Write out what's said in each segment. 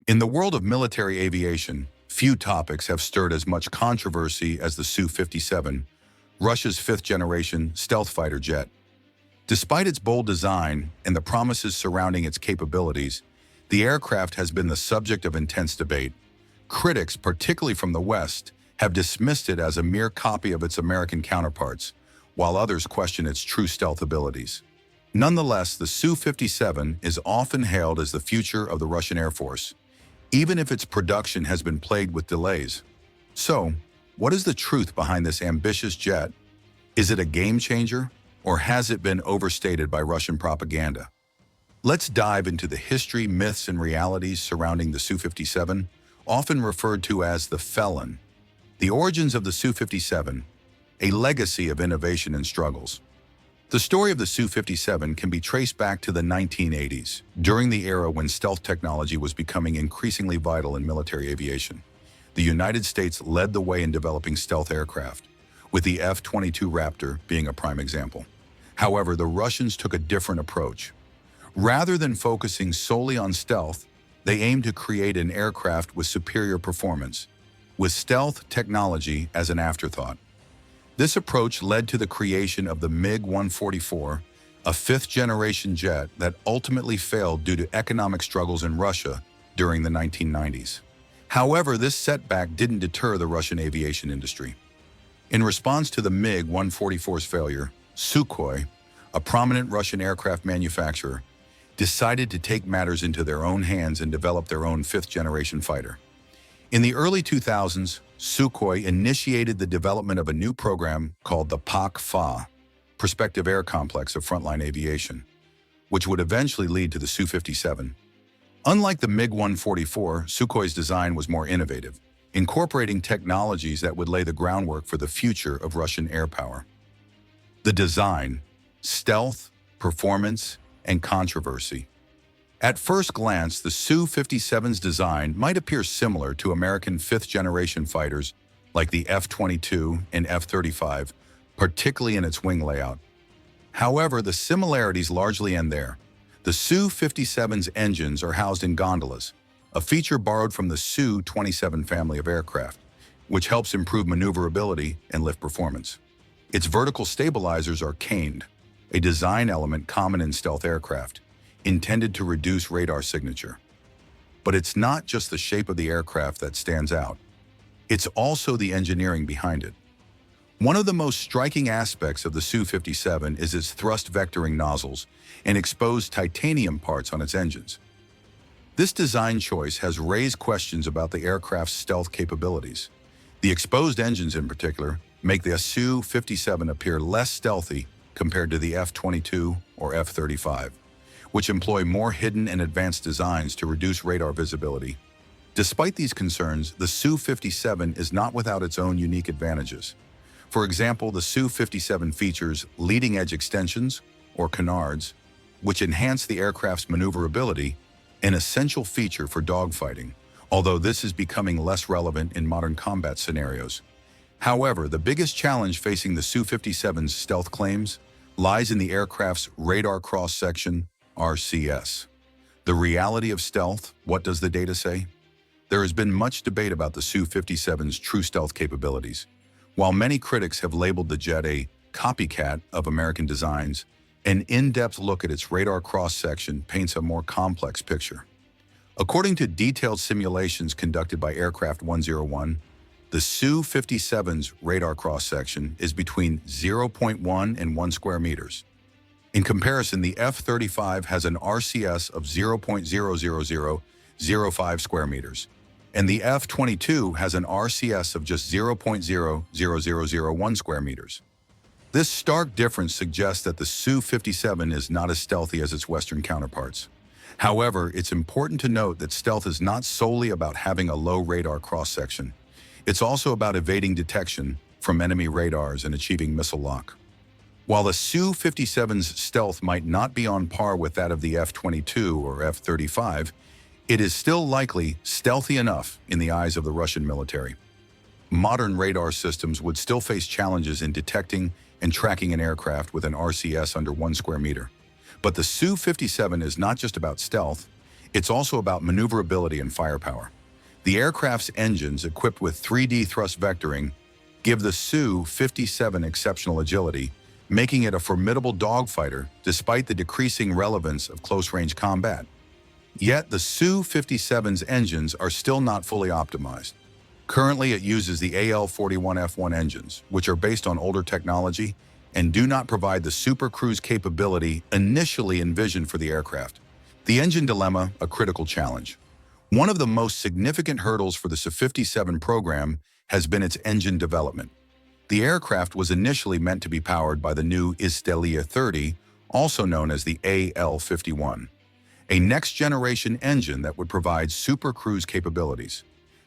In the world of military aviation, few topics have stirred as much controversy as the Su-57, Russia's fifth-generation stealth fighter jet. Despite its bold design and the promises surrounding its capabilities, the aircraft has been the subject of intense debate. Critics, particularly from the West, have dismissed it as a mere copy of its American counterparts, while others question its true stealth abilities. Nonetheless, the Su-57 is often hailed as the future of the Russian Air Force, even if its production has been plagued with delays. So, what is the truth behind this ambitious jet? Is it a game changer, or has it been overstated by Russian propaganda? Let's dive into the history, myths, and realities surrounding the Su-57, often referred to as the Felon. The origins of the Su-57, a legacy of innovation and struggles. The story of the Su-57 can be traced back to the 1980s, during the era when stealth technology was becoming increasingly vital in military aviation. The United States led the way in developing stealth aircraft, with the F-22 Raptor being a prime example. However, the Russians took a different approach. Rather than focusing solely on stealth, they aimed to create an aircraft with superior performance, with stealth technology as an afterthought. This approach led to the creation of the MiG-144, a fifth-generation jet that ultimately failed due to economic struggles in Russia during the 1990s. However, this setback didn't deter the Russian aviation industry. In response to the MiG-144's failure, Sukhoi, a prominent Russian aircraft manufacturer, decided to take matters into their own hands and develop their own fifth-generation fighter. In the early 2000s, Sukhoi initiated the development of a new program called the PAK-FA, Prospective Air Complex of Frontline Aviation, which would eventually lead to the Su-57. Unlike the MiG-144, Sukhoi's design was more innovative, incorporating technologies that would lay the groundwork for the future of Russian air power. The design, stealth, performance, and controversy. At first glance, the Su-57's design might appear similar to American fifth-generation fighters like the F-22 and F-35, particularly in its wing layout. However, the similarities largely end there. The Su-57's engines are housed in gondolas, a feature borrowed from the Su-27 family of aircraft, which helps improve maneuverability and lift performance. Its vertical stabilizers are caned, a design element common in stealth aircraft, intended to reduce radar signature. But it's not just the shape of the aircraft that stands out. It's also the engineering behind it. One of the most striking aspects of the Su-57 is its thrust vectoring nozzles and exposed titanium parts on its engines. This design choice has raised questions about the aircraft's stealth capabilities. The exposed engines in particular make the Su-57 appear less stealthy compared to the F-22 or F-35, which employ more hidden and advanced designs to reduce radar visibility. Despite these concerns, the Su-57 is not without its own unique advantages. For example, the Su-57 features leading-edge extensions, or canards, which enhance the aircraft's maneuverability, an essential feature for dogfighting, although this is becoming less relevant in modern combat scenarios. However, the biggest challenge facing the Su-57's stealth claims lies in the aircraft's radar cross-section, RCS. The reality of stealth, what does the data say? There has been much debate about the Su-57's true stealth capabilities. While many critics have labeled the jet a copycat of American designs, an in-depth look at its radar cross-section paints a more complex picture. According to detailed simulations conducted by Aircraft 101, the Su-57's radar cross-section is between 0.1 and 1 square meters. In comparison, the F-35 has an RCS of 0.00005 square meters, and the F-22 has an RCS of just 0.00001 square meters. This stark difference suggests that the Su-57 is not as stealthy as its Western counterparts. However, it's important to note that stealth is not solely about having a low radar cross-section. It's also about evading detection from enemy radars and achieving missile lock. While the Su-57's stealth might not be on par with that of the F-22 or F-35, it is still likely stealthy enough in the eyes of the Russian military. Modern radar systems would still face challenges in detecting and tracking an aircraft with an RCS under 1 square meter. But the Su-57 is not just about stealth, It's also about maneuverability and firepower. The aircraft's engines, equipped with 3D thrust vectoring, give the Su-57 exceptional agility, making it a formidable dogfighter despite the decreasing relevance of close-range combat. Yet the Su-57's engines are still not fully optimized. Currently, it uses the AL-41F1 engines, which are based on older technology and do not provide the super cruise capability initially envisioned for the aircraft. The engine dilemma, a critical challenge. One of the most significant hurdles for the Su-57 program has been its engine development. The aircraft was initially meant to be powered by the new Istelia 30, also known as the AL-51, a next-generation engine that would provide super cruise capabilities.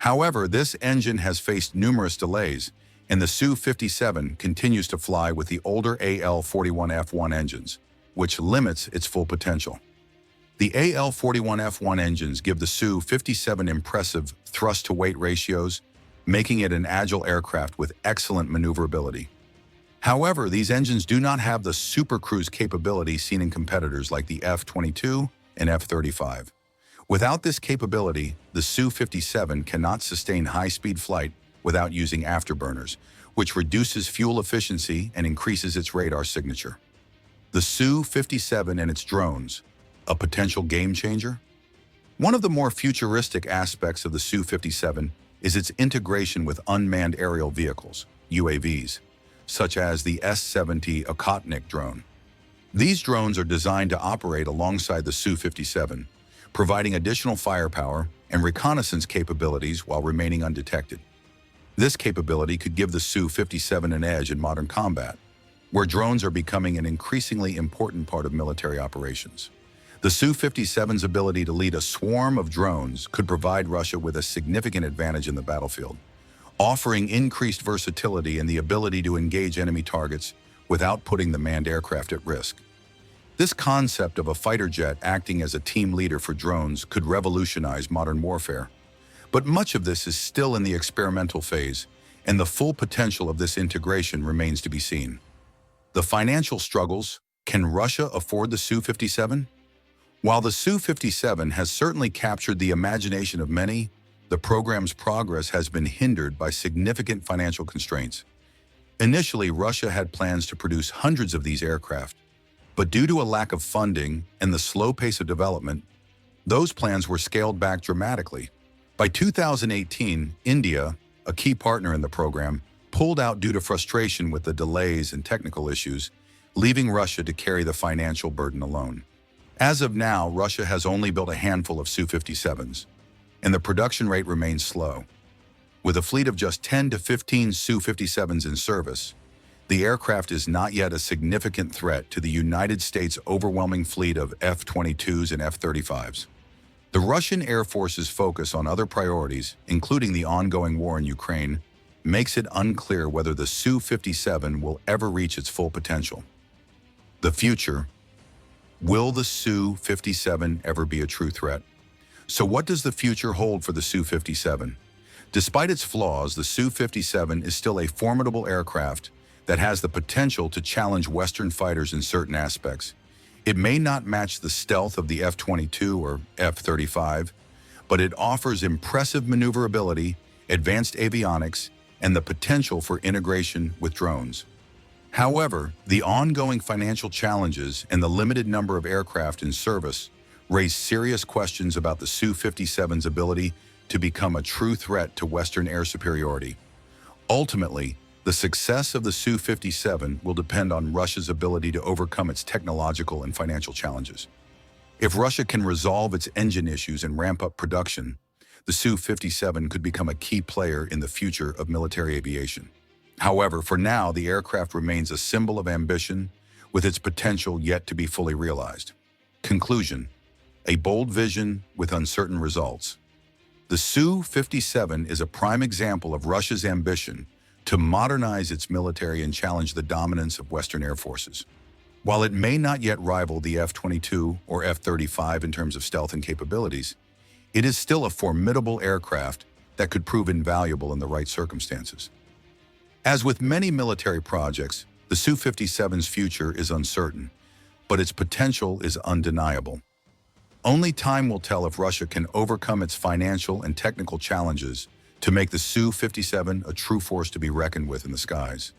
However, this engine has faced numerous delays, and the Su-57 continues to fly with the older AL-41F1 engines, which limits its full potential. The AL-41F1 engines give the Su-57 impressive thrust-to-weight ratios, making it an agile aircraft with excellent maneuverability. However, these engines do not have the super cruise capability seen in competitors like the F-22 and F-35. Without this capability, the Su-57 cannot sustain high-speed flight without using afterburners, which reduces fuel efficiency and increases its radar signature. The Su-57 and its drones, a potential game changer? One of the more futuristic aspects of the Su-57 is its integration with unmanned aerial vehicles, UAVs, such as the S-70 Okhotnik drone. These drones are designed to operate alongside the Su-57, providing additional firepower and reconnaissance capabilities while remaining undetected. This capability could give the Su-57 an edge in modern combat, where drones are becoming an increasingly important part of military operations. The Su-57's ability to lead a swarm of drones could provide Russia with a significant advantage in the battlefield, offering increased versatility and the ability to engage enemy targets without putting the manned aircraft at risk. This concept of a fighter jet acting as a team leader for drones could revolutionize modern warfare. But much of this is still in the experimental phase, and the full potential of this integration remains to be seen. The financial struggles. Can Russia afford the Su-57? While the Su-57 has certainly captured the imagination of many, the program's progress has been hindered by significant financial constraints. Initially, Russia had plans to produce hundreds of these aircraft, but due to a lack of funding and the slow pace of development, those plans were scaled back dramatically. By 2018, India, a key partner in the program, pulled out due to frustration with the delays and technical issues, leaving Russia to carry the financial burden alone. As of now, Russia has only built a handful of Su-57s, and the production rate remains slow. With a fleet of just 10 to 15 Su-57s in service, the aircraft is not yet a significant threat to the United States' overwhelming fleet of F-22s and F-35s. The Russian Air Force's focus on other priorities, including the ongoing war in Ukraine, makes it unclear whether the Su-57 will ever reach its full potential. The future. Will the Su-57 ever be a true threat? So what does the future hold for the Su-57? Despite its flaws, the Su-57 is still a formidable aircraft that has the potential to challenge Western fighters in certain aspects. It may not match the stealth of the F-22 or F-35, but it offers impressive maneuverability, advanced avionics, and the potential for integration with drones. However, the ongoing financial challenges and the limited number of aircraft in service raise serious questions about the Su-57's ability to become a true threat to Western air superiority. Ultimately, the success of the Su-57 will depend on Russia's ability to overcome its technological and financial challenges. If Russia can resolve its engine issues and ramp up production, the Su-57 could become a key player in the future of military aviation. However, for now, the aircraft remains a symbol of ambition, with its potential yet to be fully realized. Conclusion: a bold vision with uncertain results. The Su-57 is a prime example of Russia's ambition to modernize its military and challenge the dominance of Western air forces. While it may not yet rival the F-22 or F-35 in terms of stealth and capabilities, it is still a formidable aircraft that could prove invaluable in the right circumstances. As with many military projects, the Su-57's future is uncertain, but its potential is undeniable. Only time will tell if Russia can overcome its financial and technical challenges to make the Su-57 a true force to be reckoned with in the skies.